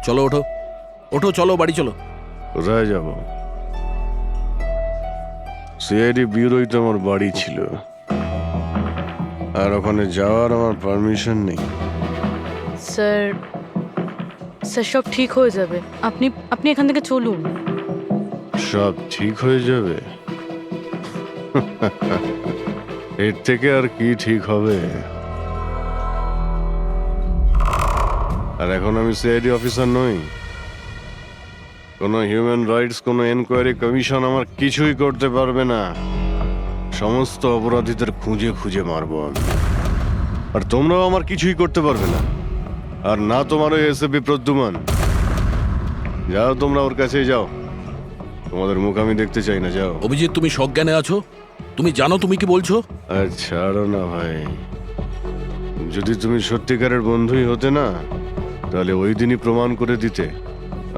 চলো ওঠো, ওঠো, চলো বাড়ি চলো। কোথায় যাব? সিআইডি ব্যুরোই তো আমার বাড়ি ছিল, আর ওখানে যাওয়ার আমার পারমিশন নেই। স্যার স্যার সব ঠিক হয়ে যাবে, আপনি আপনি এখান থেকে চলুন। সব ঠিক হয়ে যাবে? এর থেকে আর কি ঠিক হবে? আর এখন আমি সিআইডি অফিসার নই। কোনো হিউম্যান রাইটস, কোনো এনকোয়ারি কমিশন আমার কিছুই করতে পারবে না। সমস্ত অপরাধীদের খুঁজে খুঁজে মারবো আমি, আর তোমরাও আমার কিছুই করতে পারবে না। আর না তোমার ওই এসএপি প্রদ্যুমান। যাও, তোমরা ওর কাছে যাও, তোমাদের মুখ আমি দেখতে চাই না, যাও। অভিজিৎ, তুমি সজ্ঞানে আছো? তুমি জানো তুমি কি বলছো? ছাড়ো না ভাই, যদি তুমি সত্যিকারের বন্ধুই হতে না, তাহলে ওই দিনই প্রমাণ করে দিতে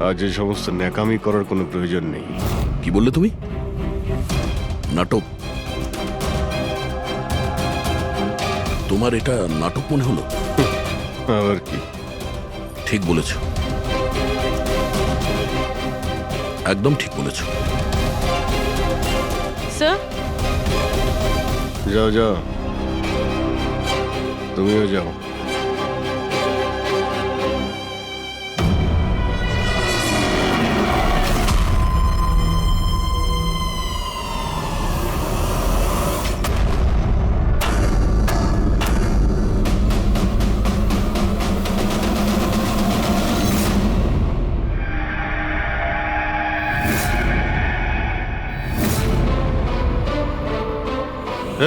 আজ এই সমস্ত ন্যাকামি করার কোনো প্রয়োজন নেই। কি বললে তুমি? নাটক? তোমার এটা নাটক মনে হলো? আবার কি? ঠিক বলেছ, একদম ঠিক বলেছ। স্যার যাও যাও, তুমিও যাও।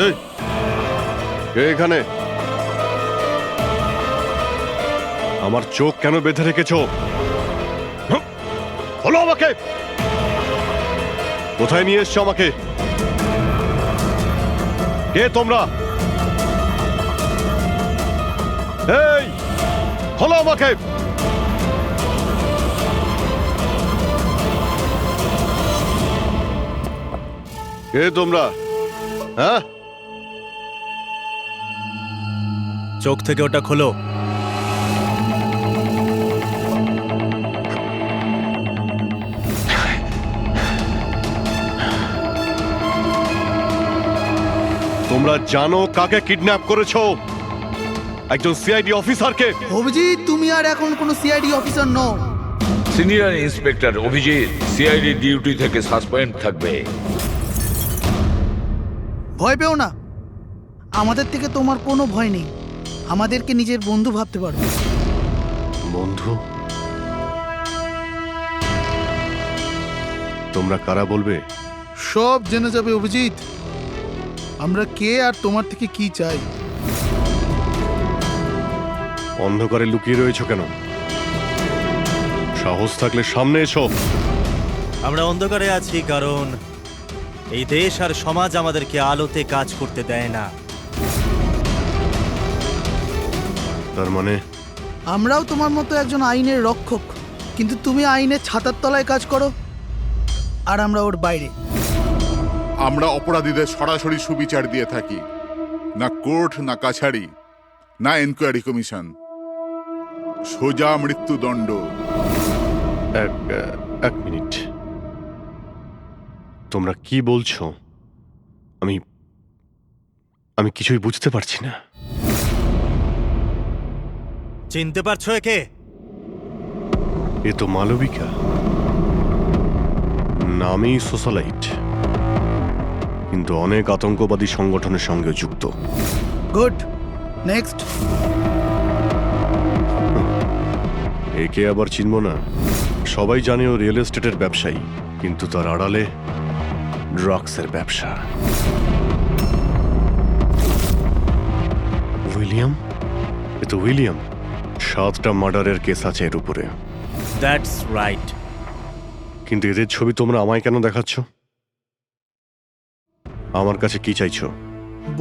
এই, কে এখানে? আমার চোখ কেন বেঁধে রেখেছো? বলো আমাকে, কোথায় নিয়ে এসছো আমাকে? কে তোমরা? এই, খোলো আমাকে। কে তোমরা? হ্যাঁ, চোখ থেকে ওটা খোলো। তোমরা জানো কাকে কিডন্যাপ করেছো? একজন সিআইডি অফিসারকে। অভিজিৎ, তুমি আর এখন কোনো সিআইডি অফিসার নও। Senior inspector Abhijit CID duty থেকে সাসপেন্ড থাকবে। ভয় পেও না, আমাদের থেকে তোমার কোনো ভয় নেই। আমাদেরকে নিজের বন্ধু ভাবতে পারো। বন্ধু? তোমরা কারা বলবে? সব জেনে যাবে অভিজিৎ, আমরা কে আর তোমার থেকে কি চাই। অন্ধকারে লুকিয়ে রয়েছো কেন? সাহস থাকলে সামনে এসো। আমরা অন্ধকারে আছি কারণ এই দেশ আর সমাজ আমাদেরকে আলোতে কাজ করতে দেয় না। তার মানে আমরাও তোমার মতো একজন আইনের রক্ষক, কিন্তু তুমি আইনের ছাতার তলায় কাজ করো আর আমরা ওর বাইরে। আমরা অপরাধীদের সরাসরি সুবিচার দিয়ে থাকি, না কোর্ট, না কাছারি, না এনকোয়ারি কমিশন, সোজা মৃত্যুদণ্ড। এক মিনিট, তোমরা কি বলছো? আমি আমি কিছুই বুঝতে পারছি না। চিনতে পারছো একে? এ তো মালবিকা, নামেই সোশ্যালাইট, কিন্তু অনেক আতঙ্কবাদী সংগঠনের সঙ্গে যুক্ত। Good, next. একে আবার চিনব না? সবাই জানে ও রিয়েল এস্টেটের ব্যবসায়ী, কিন্তু তার আড়ালে ড্রাগসের ব্যবসা। উইলিয়াম? এ তো উইলিয়াম। 7টা মার্ডারের কেস আছে এর উপরে। That's right. কিন্তু এদের ছবি তোমরা আমায় কেন দেখাচ্ছ? আমার কাছে কি চাইছো?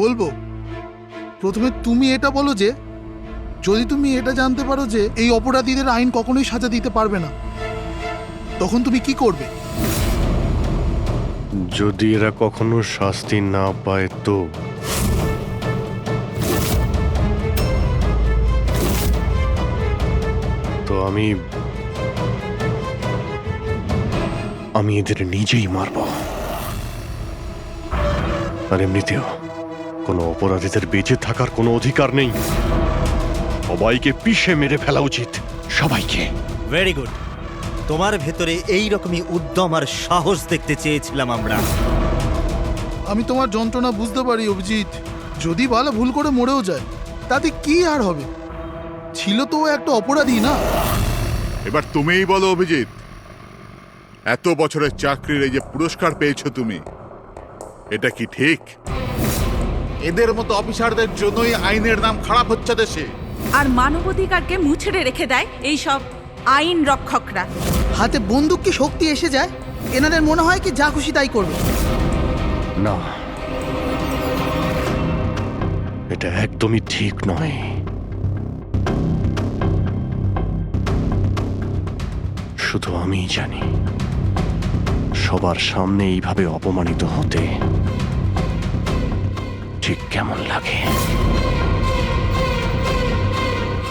বলবো, প্রথমে তুমি এটা বলো যে যদি তুমি এটা জানতে পারো যে এই অপরাধীদের আইন কখনোই সাজা দিতে পারবে না, তখন তুমি কি করবে? যদি এরা কখনো শাস্তি না পায় তো? তো আমি আমি এদের নিজেই মারব। আর এমনিতেও কোনো অপরাধীদের বেঁচে থাকার কোনো অধিকার নেই। সবাইকে পিষে মেরে ফেলা উচিত, সবাইকে। Very good. তোমার ভেতরে এই রকমই উদ্যম আর সাহস দেখতে চেয়েছিলাম আমরা। আমি তোমার যন্ত্রণা বুঝতে পারি অভিজিৎ। যদি বালা ভুল করে মরেও যায় তাতে কি আর হবে? ছিল তো ও একটা অপরাধী, না? এবার তুমিই বলো অভিজিৎ, এত বছরের চাকরির এই যে পুরস্কার পেয়েছো তুমি, এটা কি ঠিক? এদের মতো অফিসারদের জন্যই আইনের নাম খারাপ হচ্ছে দেশে। আর মানবাধিকারকে মুছড়ে রেখে দেয় এই সব আইন রক্ষকরা। হাতে বন্দুক কি শক্তি এসে যায়? এনাদের মনে হয় কি যা খুশি তাই করবে। না, এটা একদমই ঠিক নয়। শুধু আমিই জানি সবার সামনে এইভাবে অপমানিত হতে ঠিক কেমন লাগে,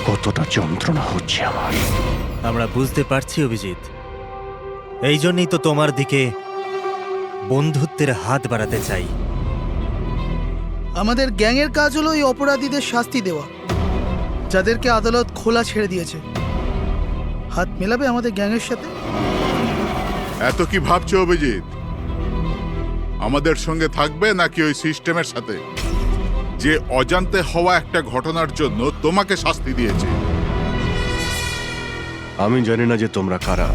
কতটা যন্ত্রণা হচ্ছে আমার। আমরা বুঝতে পারছি অভিজিৎ, এই জন্যই তো তোমার দিকে বন্ধুত্বের হাত বাড়াতে চাই। আমাদের গ্যাংয়ের কাজ হলো এই অপরাধীদের শাস্তি দেওয়া, যাদেরকে আদালত খোলা ছেড়ে দিয়েছে। হাত মেলাবে আমাদের গ্যাংয়ের সাথে? এত কি ভাবছো অভিজিৎ? আমাদের সঙ্গে থাকবে নাকি ওই সিস্টেমের সাথে, যে অজান্তে হওয়া একটা ঘটনার জন্য তোমাকে শাস্তি দিয়েছে? আমি জানি না যে তোমরা কারা,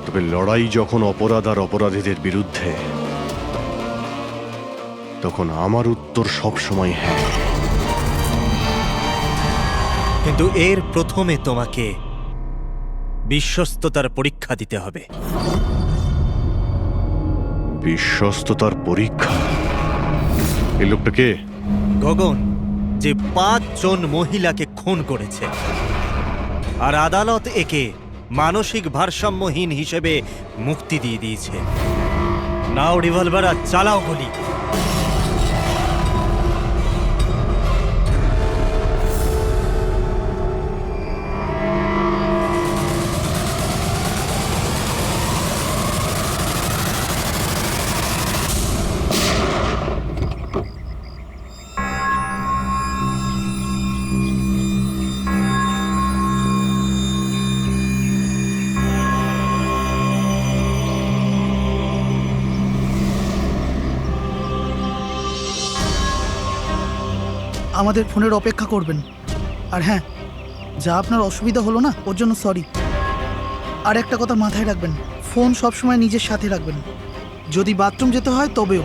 তবে লড়াই যখন অপরাধ আর অপরাধীদের বিরুদ্ধে, তখন আমার উত্তর সব সময় হ্যাঁ। কিন্তু এর প্রথমে তোমাকে বিশ্বস্ততার পরীক্ষা দিতে হবে। বিশ্বস্ততার পরীক্ষা? এই লোকটা কে? গগন, যে 5 জন মহিলাকে খুন করেছে, আর আদালত একে মানসিক ভারসাম্যহীন হিসেবে মুক্তি দিয়ে দিয়েছে। নাও রিভলভার আর চালাও গুলি। আমাদের ফোনের অপেক্ষা করবেন। আর হ্যাঁ, যা আপনার অসুবিধা হলো না, ওর জন্য সরি। আর একটা কথা মাথায় রাখবেন, ফোন সবসময় নিজের সাথে রাখবেন। যদি বাথরুম যেতে হয় তবেও।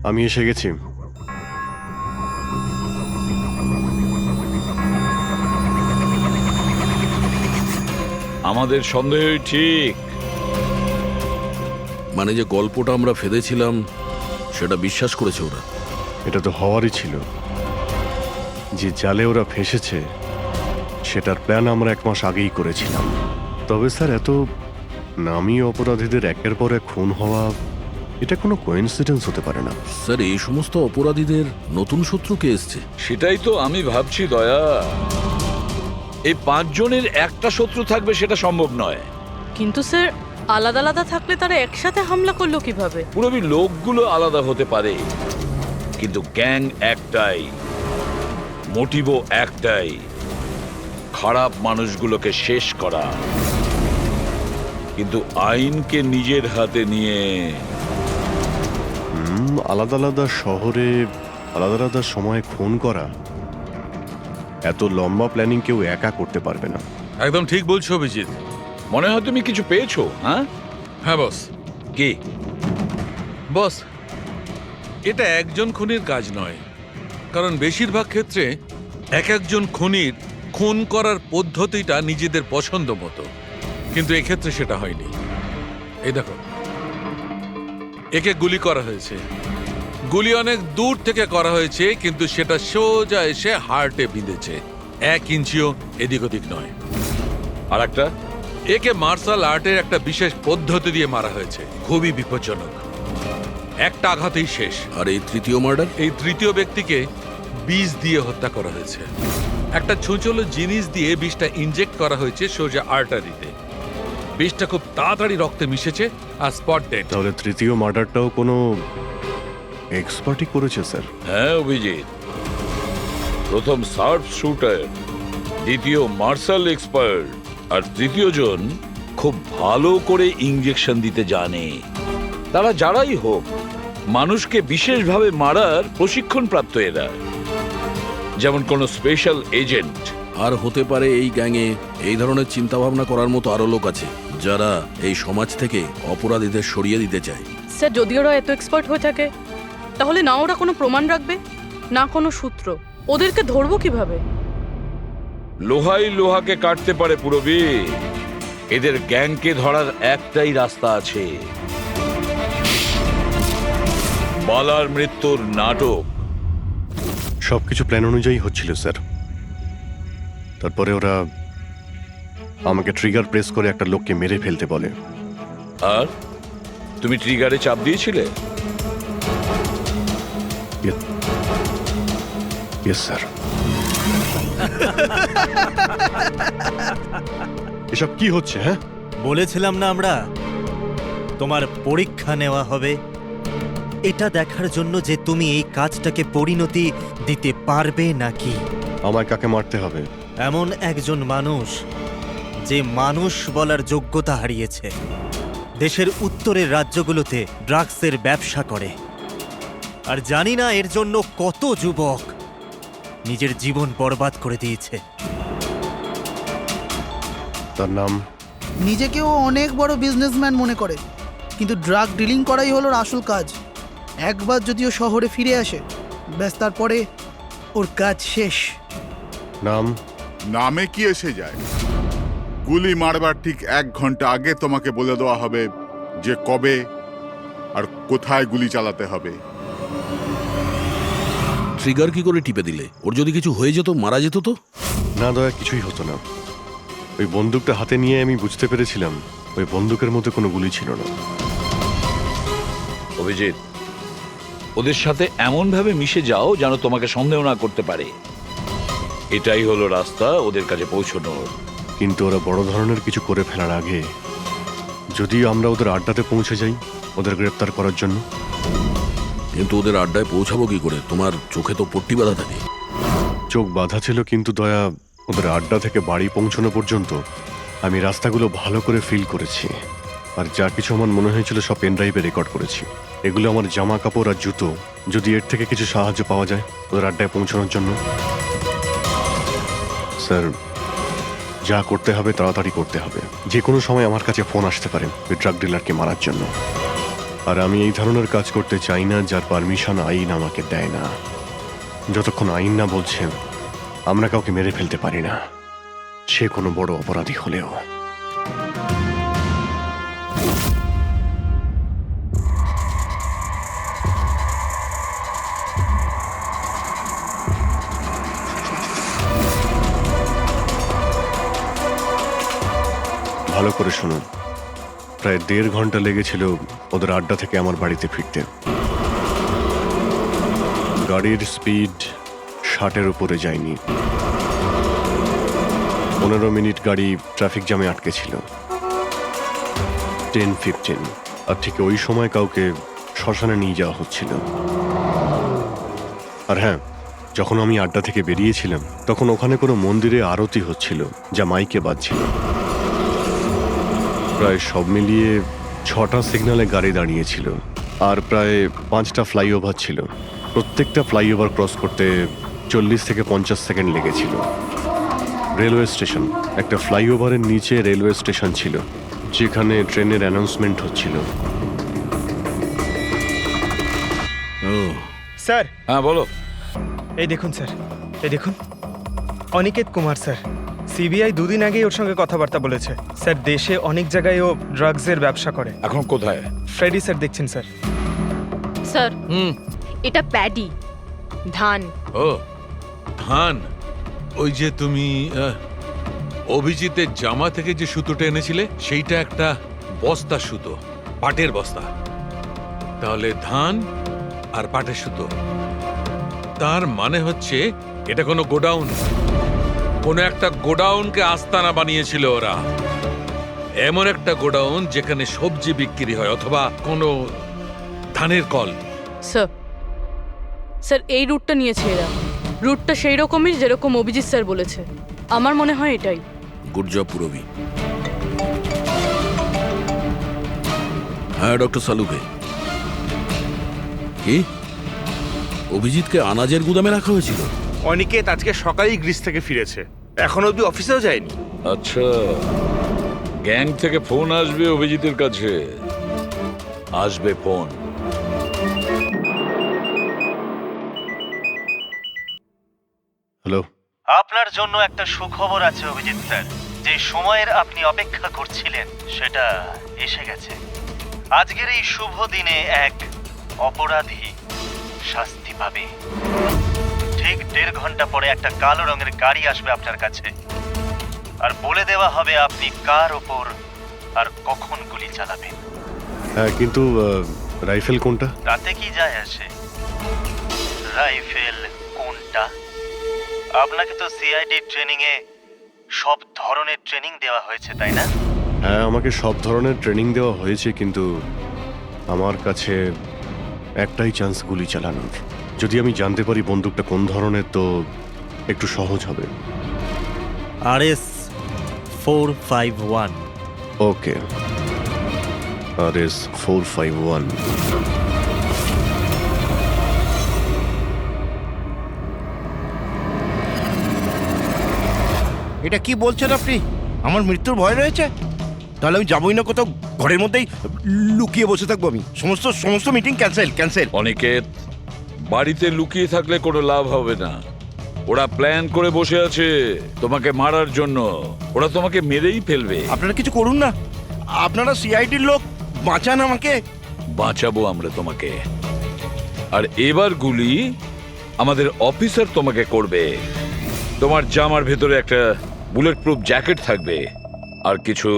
আমি এসে গেছি। আমাদের সন্দেহই ঠিক। মানে যে গল্পটা আমরা ফেদেছিলাম সেটা বিশ্বাস করেছে ওরা। এটা তো হওয়ারই ছিল। যে জালে ওরা ফেসেছে সেটার প্ল্যান আমরা 1 মাস আগেই করেছিলাম। তবে স্যার, এত নামী অপরাধীদের একের পর এক খুন হওয়া, এটা কোনো কোইন্সিডেন্স হতে পারে না। স্যার, এই সমস্ত অপরাধীদের নতুন শত্রু কে এসছে? সেটাই তো আমি ভাবছি দয়া। এই 5 জনের একটা শত্রু থাকবে সেটা সম্ভব নয়। কিন্তু স্যার, আলাদা আলাদা থাকলে তারা একসাথে হামলা করলো কিভাবে? পুরবি লোকগুলো আলাদা হতে পারে, কিন্তু গ্যাং একটাই, মোটিভও একটাই, খারাপ মানুষগুলোকে শেষ করা। কিন্তু আইনকে নিজের হাতে নিয়ে আলাদা আলাদা শহরে আলাদা আলাদা সময়ে খুন করা, এত লম্বা প্ল্যানিং কেউ একা করতে পারবে না। একদম ঠিক বলছো অভিজিৎ। মনে হয় তুমি কিছু পেয়েছো। হ্যাঁ হ্যাঁ বস। কি? বস, এটা একজন খুনির কাজ নয়, কারণ বেশিরভাগ ক্ষেত্রে এক একজন খুনির খুন করার পদ্ধতিটা নিজেদের পছন্দ মতো, কিন্তু এক্ষেত্রে সেটা হয়নি। এই দেখো, একে গুলি করা হয়েছে, গুলি অনেক দূর থেকে করা হয়েছে, কিন্তু সেটা সোজা এসে হার্টে বিঁধেছে, 1 ইঞ্চিও এদিক ওদিক নয়। আর একটা, একে মার্শাল আর্টের একটা বিশেষ পদ্ধতি দিয়ে মারা হয়েছে, খুবই বিপজ্জনক, একটা আঘাতেই শেষ। আর এই তৃতীয় মার্ডার? এই তৃতীয় ব্যক্তিকে বিষ দিয়ে হত্যা করা হয়েছে, একটা ছুঁচলো জিনিস দিয়ে বিষটা ইনজেক্ট করা হয়েছে সোজা আর্টারিতে। বিষটা খুব তাড়াতাড়ি রক্তে মিশেছে আর স্পট ডেড। তাহলে তৃতীয় মার্ডারটাও কোনো এক্সপার্টই করেছে স্যার? হ্যাঁ অভিজিৎ, প্রথম শার্প শুটার, দ্বিতীয় মার্শাল এক্সপার্ট, আর তৃতীয় জন খুব ভালো করে ইঞ্জেকশন দিতে জানে। তারা যারাই হোক, মানুষকে বিশেষভাবে মারার প্রশিক্ষণ প্রাপ্ত এরা, যেমন কোন স্পেশাল এজেন্ট। আর হতে পারে এই গ্যাংয়ে এই ধরনের চিন্তা ভাবনা করার মতো আরো লোক আছে, যারা এই সমাজ থেকে অপরাধীদের সরিয়ে দিতে চায়। স্যার, যদি ওরা এত এক্সপার্ট হয়ে থাকে, তাহলে না ওরা কোনো প্রমাণ রাখবে, না কোনো সূত্র। ওদেরকে ধরবো কিভাবে? লোহাই লোহাকে কাটতে পারে পুরবি। এদের গ্যাংকে ধরার একটাই রাস্তা আছে, বালার মৃত্যুর নাটক। সবকিছু প্ল্যান অনুযায়ী হচ্ছিল স্যার। তারপরে ওরা আমাকে ট্রিগার প্রেস করে একটা লোককে মেরে ফেলতে বলে। আর তুমি ট্রিগারে চাপ দিয়েছিলে? Yes sir. এসব কি হচ্ছে? হ্যাঁ, বলেছিলাম না আমরা, তোমার পরীক্ষা নেওয়া হবে, এটা দেখার জন্য যে তুমি এই কাজটাকে পরিণতি দিতে পারবে নাকি। আমায় কাকে মারতে হবে? এমন একজন মানুষ যে মানুষ বলার যোগ্যতা হারিয়েছে, দেশের উত্তরের রাজ্যগুলোতে ড্রাগসের ব্যবসা করে, আর জানি না এর জন্য কত যুবক নিজের জীবন বরবাদ করে দিয়েছে। তার নাম? নিজেকেও অনেক বড় বিজনেসম্যান মনে করে, কিন্তু ড্রাগ ডিলিং করাই হলো ওর আসল কাজ। একবার যদি ও শহরে ফিরে আসে, ব্যাস তারপরে ওর কাজ শেষ। নাম? নামে কি এসে যায়? গুলি মারবার ঠিক 1 ঘন্টা আগে তোমাকে বলে দেওয়া হবে যে কবে আর কোথায় গুলি চালাতে হবে। ট্রিগার কি করে টিপে দিলে? ওর যদি কিছু হয়ে যেত, মারা যেত তো? না দয়া, কিছুই হতো না। ওই বন্দুকটা হাতে নিয়ে আমি বুঝতে পেরেছিলাম ওই বন্দুকের মধ্যে কোনো গুলি ছিল না। অভিজিৎ, ওদের সাথে এমন ভাবে মিশে যাও যেন তোমাকে সন্দেহ না করতে পারে। এটাই হলো রাস্তা ওদের কাছে পৌঁছানোর। কিন্তু ওরা বড় ধরনের কিছু করে ফেলার আগে যদি আমরা ওদের আড্ডাতে পৌঁছে যাই ওদের গ্রেপ্তার করার জন্য। কিন্তু ওদের আড্ডায় পৌঁছাবো কি করে? তোমার চোখে তো পট্টি বাঁধা থাকে। চোখ বাঁধা ছিল, কিন্তু দয়া, ওদের আড্ডা থেকে বাড়ি পৌঁছানো পর্যন্ত আমি রাস্তাগুলো ভালো করে ফিল করেছি। আর যা কিছু আমার মনে হয়েছিল সব পেন ড্রাইভে রেকর্ড করেছি। এগুলো আমার জামা কাপড় আর জুতো। যদি এর থেকে কিছু সাহায্য পাওয়া যায় ওদের আড্ডায় পৌঁছানোর জন্য। স্যার, যা করতে হবে তাড়াতাড়ি করতে হবে। যে কোনো সময় আমার কাছে ফোন আসতে পারে ওই ড্রাগ ডিলারকে মারার জন্য। আর আমি এই ধরনের কাজ করতে চাই না যার পারমিশন আইন আমাকে দেয় না। যতক্ষণ আইন না বলছে আমরা কাউকে মেরে ফেলতে পারি না, সে কোনো বড় অপরাধী হলেও। শোনো, প্রায় 1.5 ঘন্টা লেগেছিল ওদের আড্ডা থেকে আমার বাড়িতে ফিরতে। গাড়ির স্পিড 60-এর উপরে যায়নি। 15 মিনিট গাড়ি ট্রাফিক জ্যামে আটকে ছিল। 10-15, আর ঠিক ওই সময় কাউকে শ্মশানে নিয়ে যাওয়া হচ্ছিল। আর হ্যাঁ, যখন আমি আড্ডা থেকে বেরিয়েছিলাম তখন ওখানে কোনো মন্দিরে আরতি হচ্ছিল, যা মাইকে বাজছিল। প্রায় সব মিলিয়ে 6টা সিগন্যালে গাড়ি দাঁড়িয়েছিল, আর প্রায় 5টা ফ্লাইওভার ছিল। প্রত্যেকটা ফ্লাইওভার ক্রস করতে 40 থেকে 50 সেকেন্ড লেগেছিল। রেলওয়ে স্টেশন, একটা ফ্লাইওভারের নিচে রেলওয়ে স্টেশন ছিল, যেখানে ট্রেনের অ্যানাউন্সমেন্ট হচ্ছিল। ও, স্যার হ্যাঁ বলো। এই দেখুন স্যার, এই দেখুন, অনিকেত কুমার স্যার। সিবিআই 2 দিন আগেই ওর সঙ্গে কথাবার্তা বলেছে। স্যার, দেশে অনেক জায়গায় ও ড্রাগসের ব্যবসা করে। এখন কোথায়? ফ্রেডি স্যার দেখছেন স্যার। স্যার, হুম। এটা প্যাডি, ধান। ও ধান। ওই যে তুমি অভিজিতের জামা থেকে যে সুতোটা এনেছিলে সেইটা একটা বস্তা সুতো, পাটের বস্তা। তাহলে ধান আর পাটের সুতো, তার মানে হচ্ছে এটা কোনো গোডাউন, কোনো একটা গোডাউনকে আস্তানা বানিয়েছিল ওরা। এমন একটা গোডাউন যেখানে সবজি বিক্রি হয়, অথবা কোনো ধানের কল। স্যার, স্যার এই রুটটা নিয়েছে এরা। রুটটা সেই রকমই যেরকম অভিজিৎ স্যার বলেছে। আমার মনে হয় এটাই। গুড জব পুরবি। হ্যাঁ ডক্টর সালুকে, কি অভিজিৎকে আনাজের গুদামে রাখা হয়েছিল? অনিকেত আজকে সকালেই গ্রিস থেকে ফিরেছে, এখন অব্দি অফিসেও যায়নি। আচ্ছা, গ্যাং থেকে ফোন আসবে অভিজিতের কাছে। আসবে ফোন। হ্যালো, আপনার জন্য একটা সুখবর আছে অভিজিৎ স্যার। যে সময়ের আপনি অপেক্ষা করছিলেন সেটা এসে গেছে। আজকের এই শুভ দিনে এক অপরাধী শাস্তি পাবে। ঠিক 1.5 ঘন্টা পরে একটা কালো রঙের গাড়ি আসবে আপনার কাছে, আর বলে দেওয়া হবে আপনি কার ওপর আর কখন গুলি চালাবেন। হ্যাঁ, কিন্তু রাইফেল কোনটা? তাতে কি যায় আসে রাইফেল কোনটা? আপনাকে তো সিআইডি ট্রেনিং এ সব ধরনের ট্রেনিং দেওয়া হয়েছে, তাই না? হ্যাঁ, আমাকে সব ধরনের ট্রেনিং দেওয়া হয়েছে, কিন্তু আমার কাছে একটাই চান্স গুলি চালানোর। যদি আমি জানতে পারি বন্দুকটা কোন ধরনের, তো একটু সহজ হবে। RS 451। ওকে, RS 451। এটা কি বলছেন আপনি? আমার মৃত্যুর ভয় রয়েছে? তাহলে আমি যাবই না কোথাও, ঘরের মধ্যেই লুকিয়ে বসে থাকবো। আমি সমস্ত মিটিং ক্যান্সেল। অনিকেত, বাড়িতে লুকিয়ে থাকলে কোনো লাভ হবে না। ওরা প্ল্যান করে বসে আছে তোমাকে মারার জন্য। ওরা তোমাকে মেরেই ফেলবে। আপনারা কিছু করুন না, আপনারা সিআইডির লোক, বাঁচান আমাকে। বাঁচাবো আমরা তোমাকে। আর এবার গুলি আমাদের অফিসার তোমাকে করবে। তোমার জামার ভেতরে একটা বুলেট প্রুফ জ্যাকেট থাকবে, আর কিছু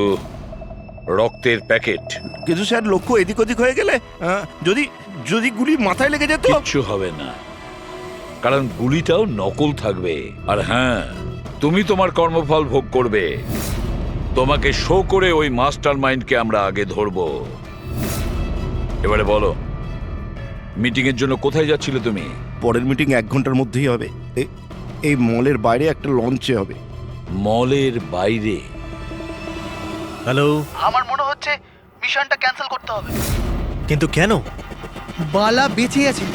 রক্তের প্যাকেট। কিন্তু স্যার, লক্ষ্য এদিক ওদিক হয়ে গেলে, যদি গুলি মাথায় লেগে যেত? কিচ্ছু হবে না, কারণ গুলিটাও নকল থাকবে। আর হ্যাঁ, তুমি তোমার কর্মফল ভোগ করবে। তোমাকে শো করে ওই মাস্টার মাইন্ডকে আমরা আগে ধরবো। এবারে বলো, মিটিং এর জন্য কোথায় যাচ্ছিলে তুমি? পরের মিটিং 1 ঘন্টার মধ্যেই হবে। এই মলের বাইরে একটা লঞ্চে হবে। মলের বাইরে? হ্যালো, আমার মনে হচ্ছে মিশনটা ক্যান্সেল করতে হবে। কিন্তু কেন? বালা বেঁচে আছে।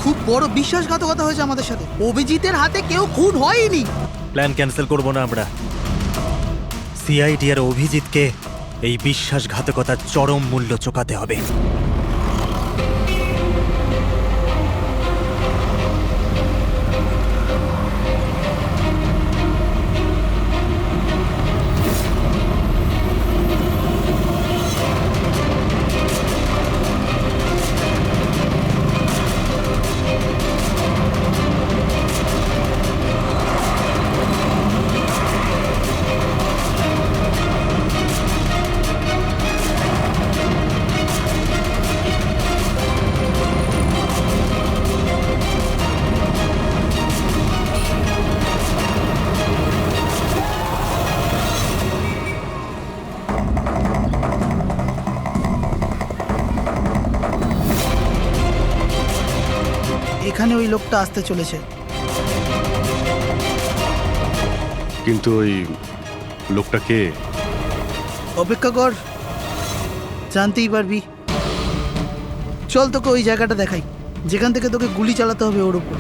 খুব বড় বিশ্বাসঘাতকতা হয়েছে আমাদের সাথে। অভিজিতের হাতে কেউ খুন হয়নি। প্ল্যান ক্যান্সেল করব না আমরা। সিআইডি আর অভিজিৎকে এই বিশ্বাসঘাতকতার চরম মূল্য চোকাতে হবে। লাইনে ওই লোকটা আসতে চলেছে। কিন্তু ওই লোকটা কে? অপেক্ষা কর, জানতেই পারবি। চল তোকে ওই জায়গাটা দেখাই যেখান থেকে তোকে গুলি চালাতে হবে ওর উপর।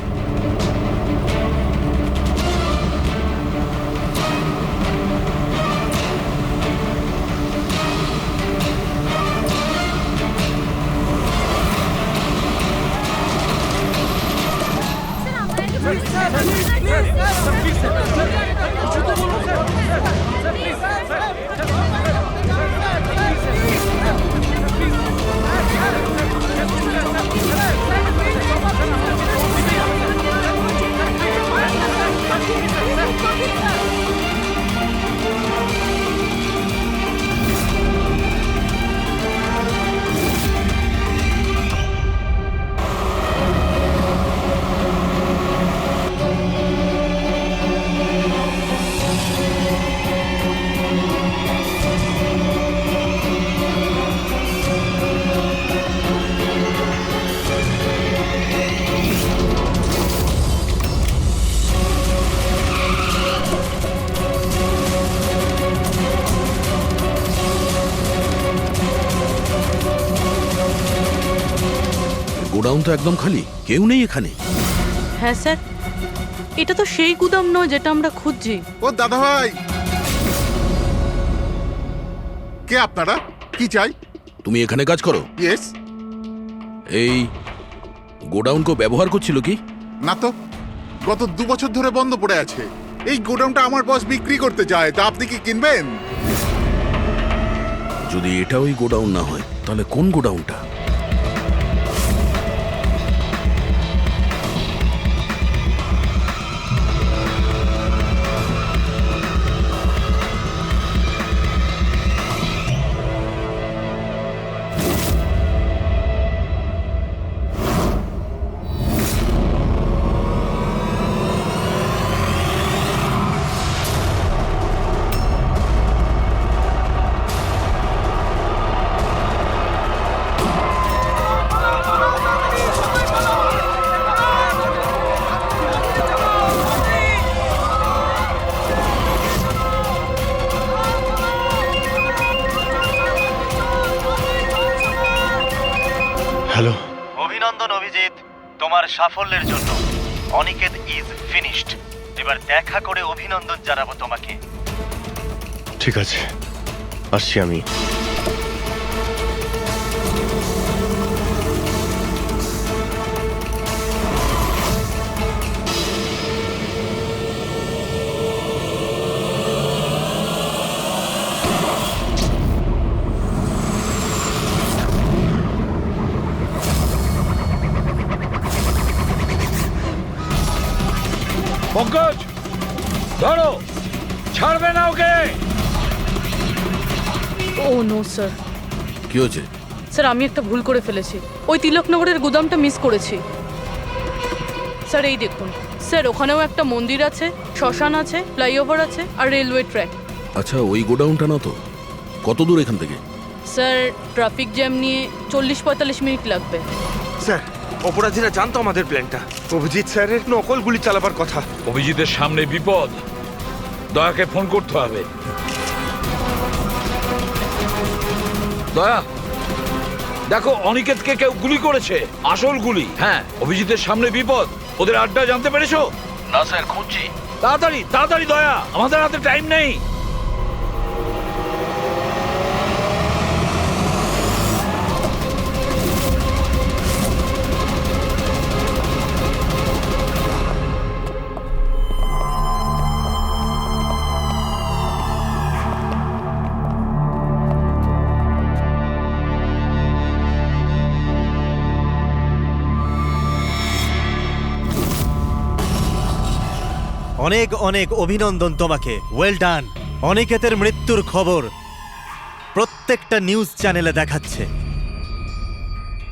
গোডাউন তো একদম খালি, কেউ নেই এখানে। হ্যাঁ স্যার, এটা তো সেই গুদাম নয় যেটা আমরা খুঁজছি। ও দাদা ভাই, কে আপনারা? কি চাই? তুমি এখানে কাজ করো? ইয়েস। এই গোডাউনকে ব্যবহার করছিল কি? না তো, গত 2 বছর ধরে বন্ধ পড়ে আছে। এই গোডাউনটা আমার বস বিক্রি করতে চায়, তা আপনি কি কিনবেন? যদি এটা ওই গোডাউন না হয় তাহলে কোন গোডাউনটা? হ্যালো। অভিনন্দন অভিজিৎ, তোমার সাফল্যের জন্য। Aniket is finished. এবার দেখা করে অভিনন্দন জানাবো তোমাকে। ঠিক আছে, আসছি আমি। পঙ্কজ, ধরো, ছাড়বে না ওকে। ও নো স্যার। কি হয়েছে? স্যার আমি একটা ভুল করে ফেলেছি, ওই তিলকনগরের গুদামটা মিস করেছি। স্যার এই দেখুন স্যার, ওখানেও একটা মন্দির আছে, শ্মশান আছে, ফ্লাইওভার আছে আর রেলওয়ে ট্র্যাক। আচ্ছা, ওই গোডাউনটা না তো? কত দূর এখান থেকে? স্যার ট্রাফিক জ্যাম নিয়ে 40-45 মিনিট লাগবে। স্যার, অপরাধীরা জানতো আমাদের প্ল্যানটা। অভিজিৎ স্যারের নকল গুলি চালাবার কথা। অভিজিতের সামনে বিপদ, দয়াকে ফোন করতে হবে। দয়া, দেখো অনিকেতকে কেউ গুলি করেছে, আসল গুলি। হ্যাঁ, অভিজিতের সামনে বিপদ। ওদের আড্ডা জানতে পেরেছো? না স্যার, খুঁজছি। তাড়াতাড়ি তাড়াতাড়ি দয়া, আমাদের হাতে টাইম নেই। অনেক অনেক অভিনন্দন তোমাকে। Well done. অনিকেতের মৃত্যুর খবর প্রত্যেকটা নিউজ চ্যানেলে দেখাচ্ছে,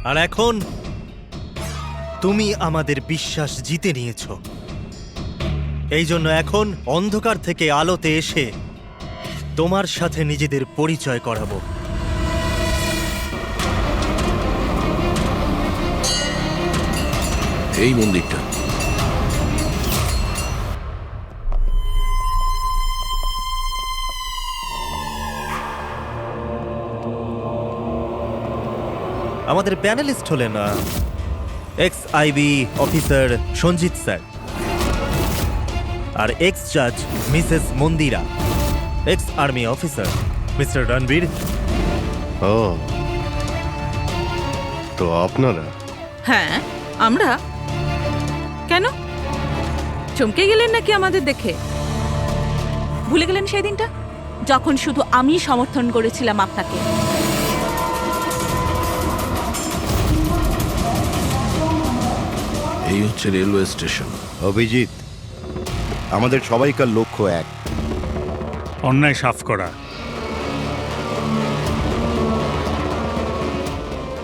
আর এখন তুমি আমাদের বিশ্বাস জিতে নিয়েছো। এই জন্য এখন অন্ধকার থেকে আলোতে এসে তোমার সাথে নিজেদের পরিচয় করাবো। এই মন্দিরটা। আমাদের প্যানেলিস্ট হলেন ex IB officer Sanjit sir, আর এক্স জাজ Mrs Mandira, ex army officer Mister Ranbir. ও, তো আপনারা? হ্যাঁ, আমরা। কেন চমকে গেলেন নাকি আমাদের দেখে? ভুলে গেলেন সেই দিনটা যখন শুধু আমি সমর্থন করেছিলাম আপনাকে? এই হচ্ছে রেলওয়ে স্টেশন। অভিজিৎ, আমাদের সবাইকার লক্ষ্য এক, অন্যায় সাফ করা।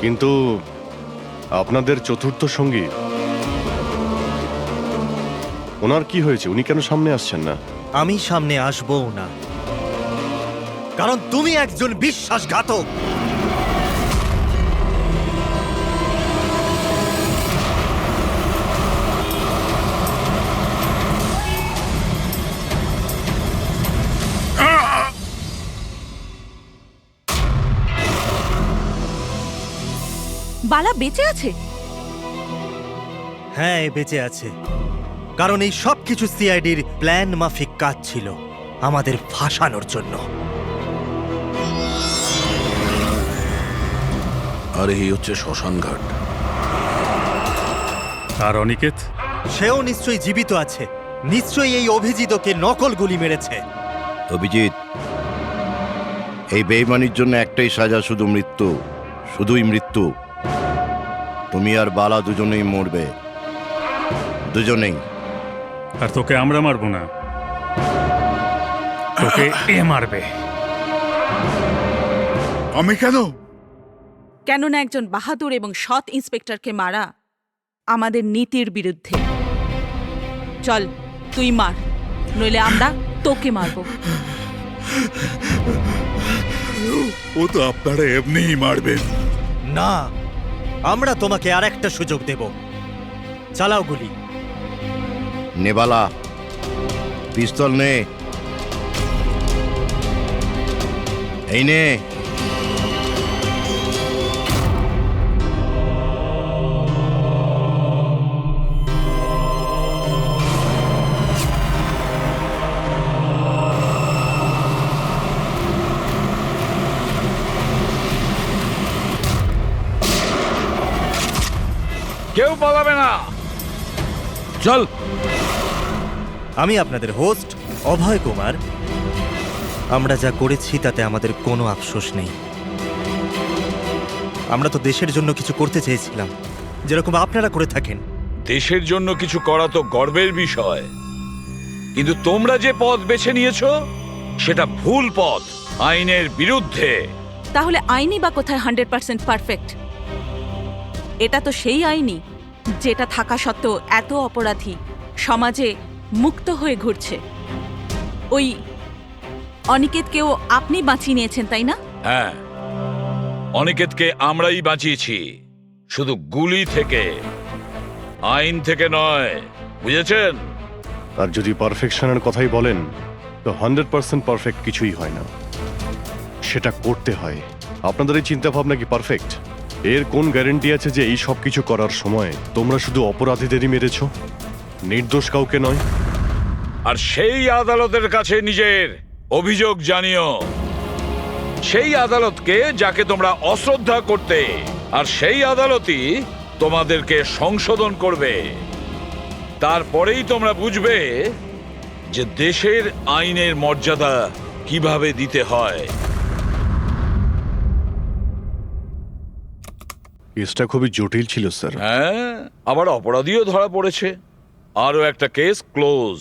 কিন্তু আপনাদের চতুর্থ সঙ্গী, ওনার কি হয়েছে? উনি কেন সামনে আসছেন না? আমি সামনে আসবো না, কারণ তুমি একজন বিশ্বাসঘাতক। বালা বেঁচে আছে? হ্যাঁ, বেঁচে আছে, কারণ এই সব কিছু সিআইডির প্ল্যান মাফিক কাজ ছিল আমাদের ফাঁসানোর জন্য। আর এই হচ্ছে শ্মশান ঘাট। আর অনিকেত? সেও নিশ্চয়ই জীবিত আছে, নিশ্চয়ই এই অভিজিৎকে নকল গুলি মেরেছে। অভিজিৎ, এই বেইমানির জন্য একটাই সাজা, শুধু মৃত্যু, শুধুই মৃত্যু। তুমি আর বালা দুজনেই মরবে, দুজনেই। আর তোকে আমরা মারবো না, তোকে এ মারবে। আমি কেন? কেননা একজন বাহাদুর এবং সৎ ইন্সপেক্টরকে মারা আমাদের নীতির বিরুদ্ধে। চল, তুই মার, নইলে আমরা তোকে মারবো। ও তো আপনারা এমনিই মারবেন। না, আমরা তোমাকে আর একটা সুযোগ দেব। চালাও গুলি। নেবালা, পিস্তল নে। এই নে। কেউ পালাবে না, চল। আমি আপনাদের হোস্ট অভয় কুমার। আমরা যা করেছি তাতে আমাদের কোনো আফসোস নেই। আমরা তো দেশের জন্য কিছু করতে চেয়েছিলাম, যেরকম আপনারা করে থাকেন। দেশের জন্য কিছু করা তো গর্বের বিষয়, কিন্তু তোমরা যে পথ বেছে নিয়েছো সেটা ভুল পথ, আইনের বিরুদ্ধে। তাহলে আইনি বা কোথায় 100% পারফেক্ট? এটা তো সেই আইনি যেটা থাকা সত্ত্বেও এত অপরাধী সমাজে মুক্ত হয়ে ঘুরছে। ওই অনিকেতকেও আপনি বাঁচিয়ে নিয়েছেন, তাই না? হ্যাঁ, অনিকেতকে আমরাই বাঁচিয়েছি, শুধু গুলি থেকে, আইন থেকে নয়, বুঝেছেন? আর যদি পারফেকশনের কথাই বলেন, তো 100% পারফেক্ট কিছুই হয় না, সেটা করতে হয়। আপনাদের এই চিন্তা ভাবনা কি পারফেক্ট? এর কোন গ্যারেন্টি আছে যে এই সব কিছু করার সময় তোমরা শুধু অপরাধীদেরই মেরেছ, নির্দোষ কাউকে নয়? আর সেই আদালতের কাছে নিজের অভিযোগ জানিও, সেই আদালতকে যাকে তোমরা অশ্রদ্ধা করতে, আর সেই আদালতই তোমাদেরকে সংশোধন করবে। তারপরেই তোমরা বুঝবে যে দেশের আইনের মর্যাদা কিভাবে দিতে হয়। কেসটা খুবই জটিল ছিল স্যার। হ্যাঁ, আবার অপরাধীও ধরা পড়েছে, আরো একটা কেস ক্লোজ।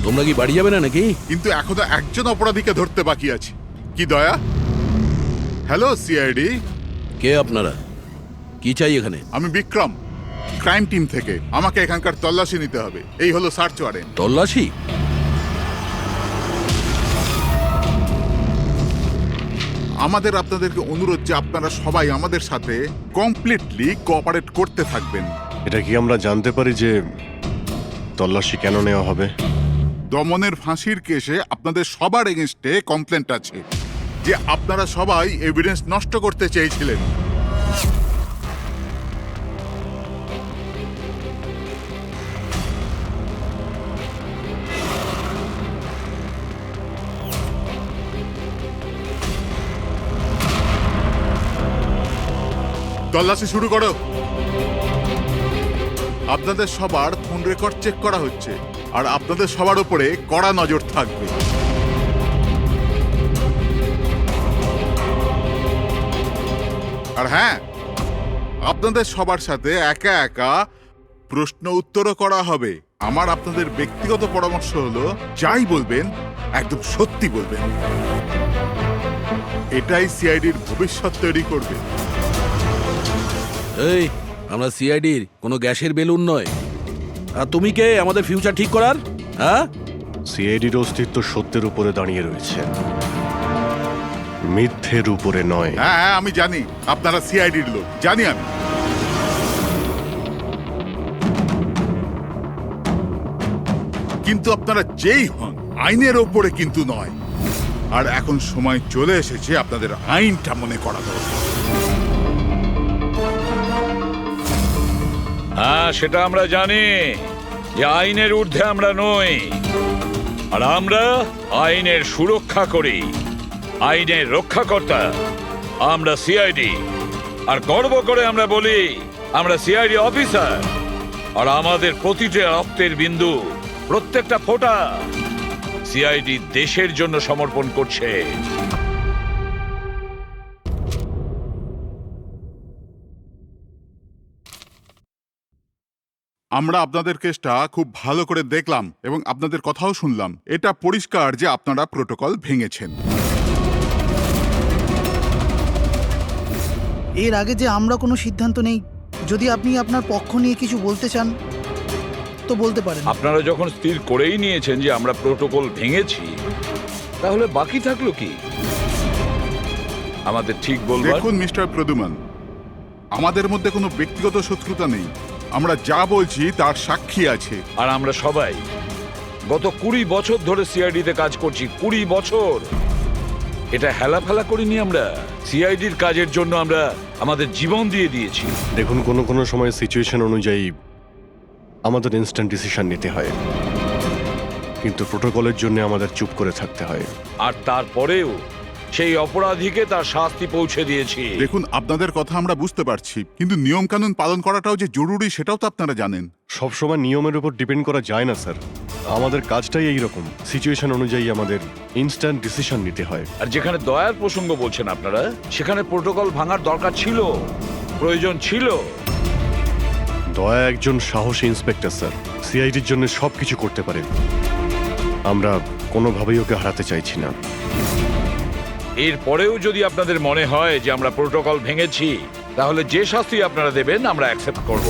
তোমরা কি বাড়ি যাবে না নাকি? কিন্তু এখনো একজন অপরাধীকে ধরতে বাকি আছে। কি দয়া? Hello CID. কে আপনারা? কি চাই এখানে? আমি বিক্রম, ক্রাইম টিম থেকে। আমাকে এখানকার তল্লাশি নিতে হবে। এই হলো সার্চ ওয়ারেন্ট। তল্লাশি? আমাদের আপনাদেরকে অনুরোধ যে আপনারা সবাই আমাদের সাথে কমপ্লিটলি কোঅপারেট করতে থাকবেন। এটা কি আমরা জানতে পারি যে তল্লাশি কেন নেওয়া হবে? দমনের ফাঁসির কেসে আপনাদের সবার এগেনস্টে কমপ্লেন্ট আছে যে আপনারা সবাই এভিডেন্স নষ্ট করতে চেয়েছিলেন। তল্লাশি শুরু করো। আপনাদের সবার ফোন রেকর্ড চেক করা হচ্ছে আর আপনাদের সবার উপরে কড়া নজর থাকবে। আর হ্যাঁ, আপনাদের সবার সাথে একা একা প্রশ্ন উত্তরও করা হবে। আমার আপনাদের ব্যক্তিগত পরামর্শ হলো, যাই বলবেন একদম সত্যি বলবেন। এটাই সিআইডির ভবিষ্যৎ তৈরি করবে। এই, আমরা সিআইডির কোনো গ্যাসের বেলুন নয়। আর তুমি কে আমাদের ফিউচার ঠিক করার? হ্যাঁ, সিআইডির অস্তিত্ব সত্যের উপরে দাঁড়িয়ে রয়েছে, মিথ্যের উপরে নয়। হ্যাঁ হ্যাঁ, আমি জানি আপনারা সিআইডির লোক, জানি আমি। কিন্তু আপনারা যেই হন, আইনের ওপরে কিন্তু নয়। আর এখন সময় চলে এসেছে আপনাদের আইনটা মনে করা দরকার। হ্যাঁ, সেটা আমরা জানি যে আইনের ঊর্ধ্বে আমরা নই, আর আমরা আইনের সুরক্ষা করি, আইনের রক্ষাকর্তা। আমরা সিআইডি, আর গর্ব করে আমরা বলি আমরা সিআইডি অফিসার। আর আমাদের প্রতিটা রক্তের বিন্দু, প্রত্যেকটা ফোঁটা সিআইডি দেশের জন্য সমর্পণ করছে। আমরা আপনাদের কেসটা খুব ভালো করে দেখলাম এবং আপনাদের কথাও শুনলাম। এটা পরিষ্কার যে আপনারা প্রোটোকল ভেঙেছেন। এর আগে যে আমরা কোনো সিদ্ধান্ত নেই, যদি আপনি আপনার পক্ষ নিয়ে কিছু বলতে চান তো বলতে পারেন। আপনারা যখন স্থির করেই নিয়েছেন যে আমরা প্রোটোকল ভেঙেছি, তাহলে বাকি থাকলো কি? আমাদের ঠিক বলবার। দেখুন মিস্টার প্রদ্যুমান, আমাদের মধ্যে কোনো ব্যক্তিগত শত্রুতা নেই। আমরা যা বলছি তার সাক্ষী আছে। আর আমরা সবাই গত 20 বছর ধরে সিআইডিতে কাজ করছি। 20 বছর। এটা হেলাফেলা করিনি আমরা। সিআইডির কাজের জন্য আমরা আমাদের জীবন দিয়ে দিয়েছি। দেখুন, কোনো কোনো সময় সিচুয়েশন অনুযায়ী আমাদের ইনস্ট্যান্ট ডিসিশন নিতে হয়, কিন্তু প্রোটোকলের জন্য আমাদের চুপ করে থাকতে হয়। আর তারপরেও সেই অপরাধীকে তার শাস্তি পৌঁছে দিয়েছি। দেখুন, আপনাদের কথা আমরা বুঝতে পারছি, কিন্তু নিয়ম কানুন পালন করাটাও যে জরুরি সেটাও তো আপনারা জানেন। সবসময় নিয়মের উপর ডিপেন্ড করা যায় না স্যার। আমাদের কাজটাই এইরকম, সিচুয়েশন অনুযায়ী আমাদের ইনস্ট্যান্ট ডিসিশন নিতে হয়। আর যেখানে দয়ার প্রসঙ্গ বলছেন আপনারা, সেখানে প্রোটোকল ভাঙার দরকার ছিল, প্রয়োজন ছিল। দয়া একজন সাহসী ইন্সপেক্টর স্যার, সিআইডির জন্য সবকিছু করতে পারে। আমরা কোনোভাবেই ওকে হারাতে চাইছি না। এরপরেও যদি আপনাদের মনে হয় যে আমরা প্রোটোকল ভেঙেছি, তাহলে যে শাস্তি আপনারা দেবেন আমরা অ্যাকসেপ্ট করব।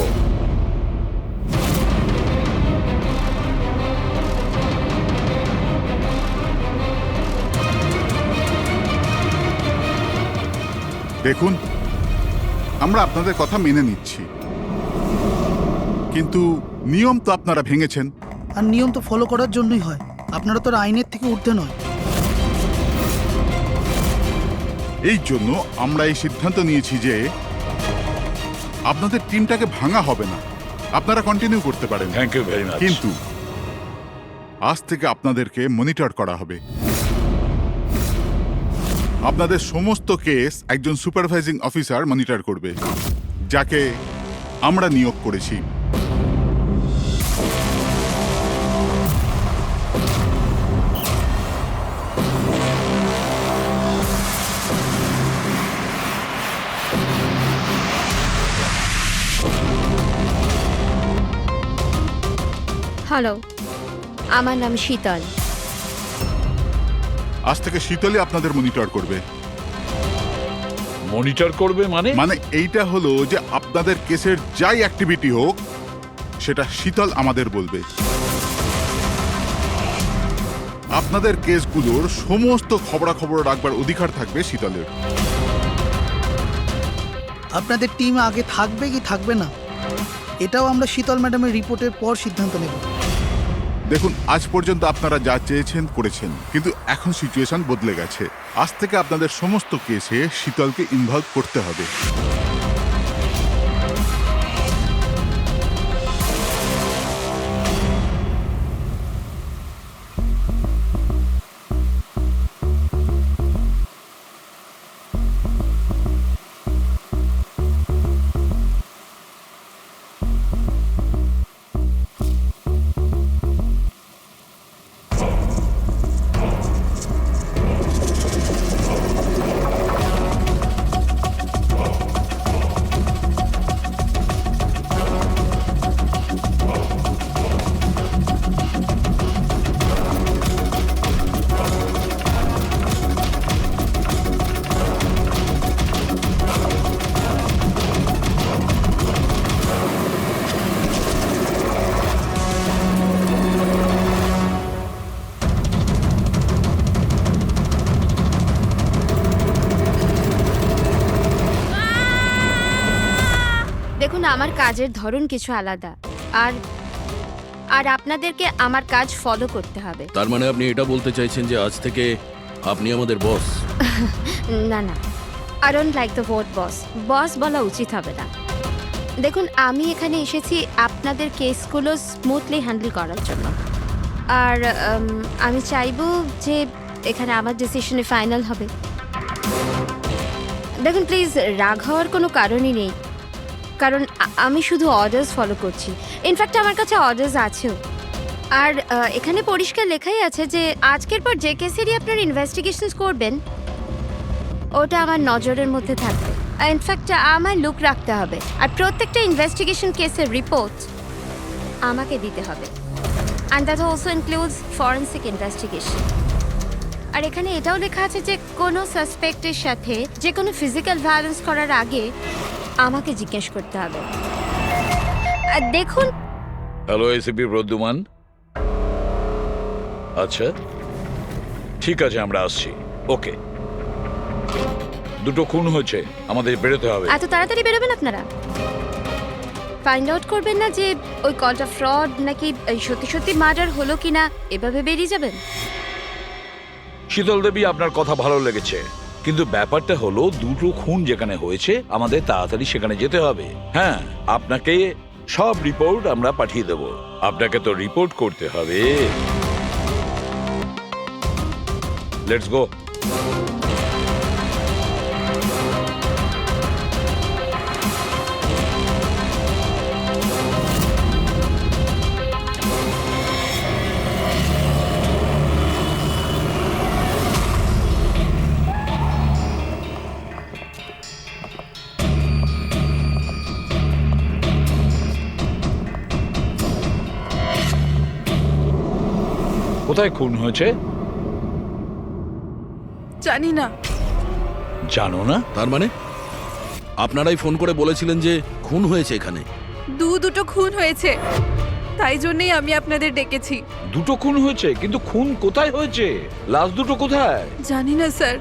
দেখুন, আমরা আপনাদের কথা মেনে নিচ্ছি, কিন্তু নিয়ম তো আপনারা ভেঙেছেন। আর নিয়ম তো ফলো করার জন্যই হয়, আপনারা তো আর আইনের থেকে ঊর্ধ্বে নয়। এই জন্য আমরা এই সিদ্ধান্ত নিয়েছি যে আপনাদের টিমটাকে ভাঙা হবে না, আপনারা কন্টিনিউ করতে পারেন। Thank you very much. কিন্তু আজ থেকে আপনাদেরকে মনিটর করা হবে। আপনাদের সমস্ত কেস একজন সুপারভাইজিং অফিসার মনিটর করবে, যাকে আমরা নিয়োগ করেছি। হ্যালো, আমার নাম শীতল। আজ থেকে শীতলই আপনাদের মনিটর করবে। মনিটর করবে মানে এইটা হলো যে আপনাদের কেসের যাই অ্যাক্টিভিটি হোক, সেটা শীতল আমাদের বলবে। আপনাদের কেসগুলোর সমস্ত খবরাখবর রাখবার অধিকার থাকবে শীতলের। আপনাদের টিম আগে থাকবে কি থাকবে না এটাও আমরা শীতল ম্যাডামের রিপোর্টের পর সিদ্ধান্ত নেব। দেখুন, আজ পর্যন্ত আপনারা যা চেয়েছেন করেছেন, কিন্তু এখন সিচুয়েশন বদলে গেছে। আজ থেকে আপনাদের সমস্ত কেসে শীতলকে ইনভলভ করতে হবে। দেখুন, আমার কাজের ধরন কিছু আলাদা, আর আর আপনাদেরকে আমার কাজ ফলো করতে হবে। তার মানে আপনি এটা বলতে চাইছেন যে আজ থেকে আপনি আমাদের বস? না না, I don't like the word boss. Boss বলা উচিত হবে না। দেখুন, আমি এখানে এসেছি আপনাদের কেসগুলো স্মুথলি হ্যান্ডেল করার জন্য, আর আমি চাইবো যে এখানে আমার ডিসিশনে ফাইনাল হবে। দেখুন প্লিজ, রাগ হওয়ার কোনো কারণই নেই, কারণ আমি শুধু অর্ডার্স ফলো করছি। ইনফ্যাক্ট আমার কাছে অর্ডার্স আছেও, আর এখানে পরিষ্কার লেখাই আছে যে আজকের পর যে কেসেরই আপনার ইনভেস্টিগেশনস করবেন ওটা আমার নজরের মধ্যে থাকবে। ইনফ্যাক্ট আমার লুক রাখতে হবে, আর প্রত্যেকটা ইনভেস্টিগেশন কেসের রিপোর্ট আমাকে দিতে হবে, and that also includes forensic investigation. আর এখানে এটাও লেখা আছে যে কোনো সাসপেক্টের সাথে যে কোনো ফিজিক্যাল ভায়োলেন্স করার আগে আমাকে জিজ্ঞেস করতে হবে। আর দেখুন, হ্যালো এসিপি প্রদ্যুমান। আচ্ছা ঠিক আছে, আমরা আসছি। ওকে, দুটো খুন হয়েছে, আমাদের বেরোতে হবে। এত তাড়াতাড়ি বেরোবেন আপনারা? ফাইন্ড আউট করবেন না যে ওই কলটা ফ্রড নাকি সত্যি সত্যি মার্ডার হলো কিনা, এভাবে বেরিয়ে যাবেন? শীতল দেবী, আপনার কথা ভালো লেগেছে, কিন্তু ব্যাপারটা হলো দুটো খুন যেখানে হয়েছে আমাদের তাড়াতাড়ি সেখানে যেতে হবে। হ্যাঁ, আপনাকে সব রিপোর্ট আমরা পাঠিয়ে দেব। আপনাকে তো রিপোর্ট করতে হবে। Let's go. কোথায় খুন হয়েছে জানি না। জানো না? তার মানে আপনারাই ফোন করে বলেছিলেন যে খুন হয়েছে এখানে? দুটো খুন হয়েছে, তাই জন্যই আমি আপনাদের ডেকেছি। দুটো খুন হয়েছে, কিন্তু খুন কোথায় হয়েছে? লাশ দুটো কোথায়? জানি না স্যার,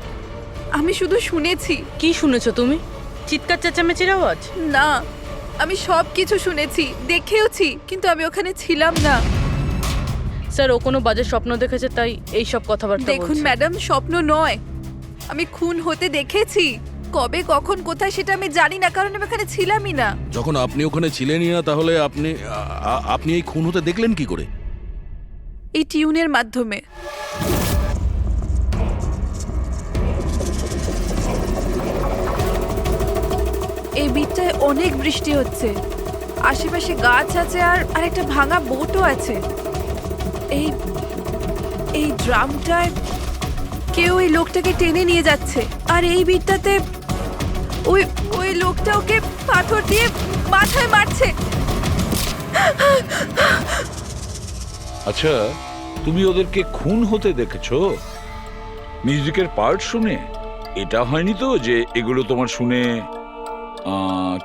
আমি শুধু শুনেছি। কি শুনেছো তুমি? চিৎকার চেঁচামেচির আওয়াজ? না, আমি সব কিছু শুনেছি, দেখেওছি, কিন্তু আমি ওখানে ছিলাম না। স্যার, ও কোনো বাজে স্বপ্ন দেখেছে, তাই এই সব কথাবার্তা। দেখুন ম্যাডাম, স্বপ্ন নয়, আমি খুন হতে দেখেছি। কবে, কখন, কোথায় সেটা আমি জানি না, কারণ আমি ওখানে ছিলামই না। যখন আপনি ওখানে ছিলেনই না, তাহলে আপনি এই খুন হতে দেখলেন কি করে? এই টিউনের মাধ্যমে। এই বিটটায় অনেক বৃষ্টি হচ্ছে, আশেপাশে গাছ আছে, আর একটা ভাঙা বোটও আছে। এই ড্রামটায় কেউ এই লোকটাকে টেনে নিয়ে যাচ্ছে, আর এই বিটটাতে ওই লোকটা ওকে পাথর দিয়ে মাথায় মারছে। আচ্ছা, তুমি ওদেরকে খুন হতে দেখেছো মিউজিকের পার্ট শুনে? এটা হয়নি তো যে এগুলো তোমার শুনে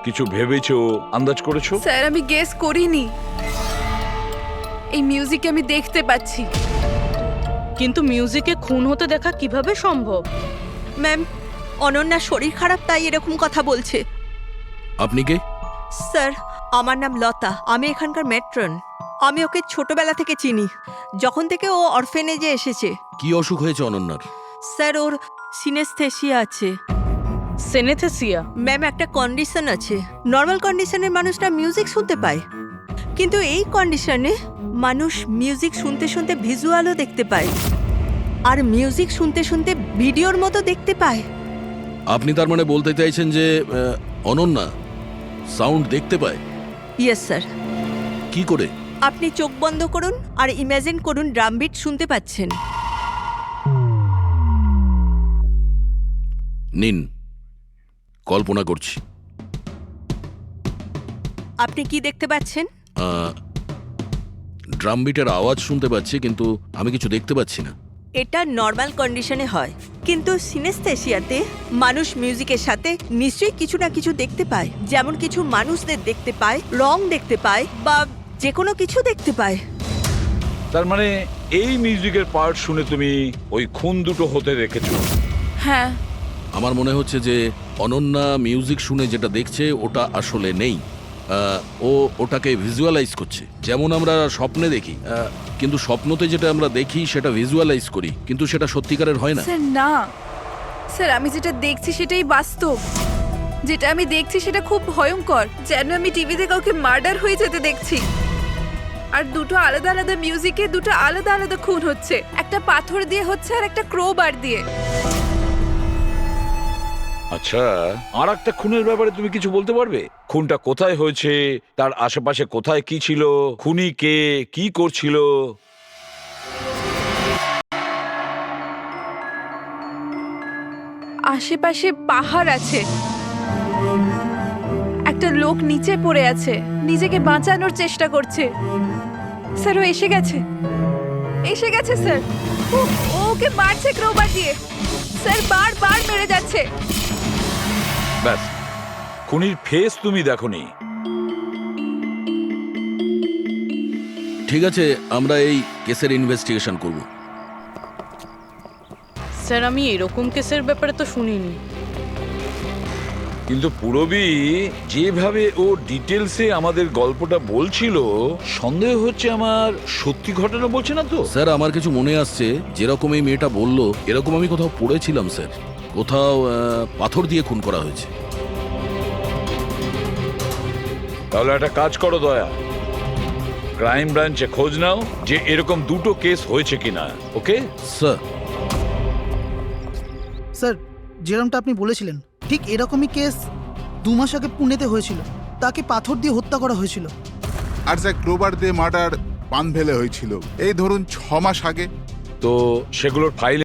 কিছু ভেবেছো, আন্দাজ করেছো? স্যার, আমি গেস করিনি। এই মিউজিক আমি দেখতে পাচ্ছি, কিন্তু মিউজিকে খুন হতে দেখা কিভাবে সম্ভব? ম্যাম, অনন্যার শরীর খারাপ তাই এরকম কথা বলছে। আপনি কে? স্যার, আমার নাম লতা, আমি এখানকার ম্যাট্রন। আমি ওকে ছোটবেলা থেকে চিনি, যখন থেকে ও অরফেনেজে এসেছে। কি অসুখ হয়েছে অনন্যার? স্যার, ওর সিনেস্থেসিয়া আছে। সেনেথেসিয়া? ম্যাম, একটা কন্ডিশন আছে। নর্মাল কন্ডিশনের মানুষরা মিউজিক শুনতে পায়, কিন্তু এই কন্ডিশনে মানুষ মিউজিক শুনতে শুনতে ভিজুয়ালও দেখতে পায়, আর মিউজিক শুনতে শুনতে ভিডিওর মতো দেখতে পায়। আপনি তার মানে বলতে চাইছেন যে অনন্যা সাউন্ড দেখতে পায়? Yes sir. কি করে? আপনি চোখ বন্ধ করুন আর ইমাজিন করুন ড্রাম বিট শুনতে পাচ্ছেন। নিন, কল্পনা করছি। আপনি কি দেখতে পাচ্ছেন? ড্রাম বিটের আওয়াজ শুনতে পাচ্ছি, কিন্তু আমি কিছু দেখতে পাচ্ছি না। এটা নর্মাল কন্ডিশনে হয়, কিন্তু সিনেস্থেসিয়াতে মানুষ মিউজিকের সাথে নিশ্চয়ই কিছু না কিছু দেখতে পায়। যেমন কিছু মানুষদের দেখতে পায়, রং দেখতে পায়, বা যে কোনো কিছু দেখতে পায়। তার মানে এই মিউজিকের পার্ট শুনে তুমি ওই খুন দুটো হতে রেখেছো? হ্যাঁ। আমার মনে হচ্ছে যে অনন্যা মিউজিক শুনে যেটা দেখছে ওটা আসলে নেই। ও ওটাকে ভিজুয়ালাইজ করছে, যেমন আমরা স্বপ্নে দেখি। কিন্তু স্বপ্নতে যেটা আমরা দেখি সেটা ভিজুয়ালাইজ করি, কিন্তু সেটা সত্যিকারের হয় না। স্যার না, স্যার আমি যেটা দেখছি সেটাই বাস্তব। যেটা আমি দেখছি সেটা খুব ভয়ঙ্কর, যেন আমি টিভিতে কাউকে মার্ডার হয়ে যেতে দেখছি। আর দুটো আলাদা আলাদা মিউজিকে দুটো আলাদা আলাদা খুন হচ্ছে, একটা পাথর দিয়ে হচ্ছে আর একটা ক্রোবার দিয়ে। আচ্ছা, আর একটা খুনের ব্যাপারে তুমি কিছু বলতে পারবে? খুনটা কোথায় হয়েছে, তার আশেপাশে কোথায় কি ছিল, খুনি কে, কি করছিল? আশেপাশে পাহাড় আছে, একটা লোক নিচে পড়ে আছে, নিজেকে বাঁচানোর চেষ্টা করছে। স্যার, ও এসে গেছে, এসে গেছে স্যার। ওকে মারছে ক্রোবার দিয়ে। স্যার বারবার মেরে যাচ্ছে। ব্যাস, খুনির ফেস তুমি দেখোনি। ঠিক আছে, আমরা এই কেসের ইনভেস্টিগেশন করব। স্যার, আমি এরকম কেসের ব্যাপারে তো শুনিনি। কিন্তু পুরবী যেভাবে ও ডিটেলসে আমাদের গল্পটা বলছিল, সন্দেহ হচ্ছে আমার সত্যি ঘটনা বলছে না তো। স্যার, আমার কিছু মনে আসছে, যেরকম এই মেয়েটা বললো এরকম আমি কোথাও পড়েছিলাম স্যার। কোথাও পাথর দিয়ে খুন করা হয়েছে। তাহলে একটা কাজ করো দয়া, ক্রাইম ব্রাঞ্চে খোঁজ নাও যে এরকম দুটো কেস হয়েছে কিনা। Okay sir? স্যার, যেরকমটা আপনি বলেছিলেন ঠিক এরকমই কেস 2 মাস আগে পুনেতে হয়েছিল। তাকে পাথর দিয়ে হত্যা করা হয়েছিল। আর স্যার, ক্রোবার দিয়ে মার্ডার পানভেলে হয়েছিল এই ধরুন 6 মাস আগে। তো সেগুলোর ফাইল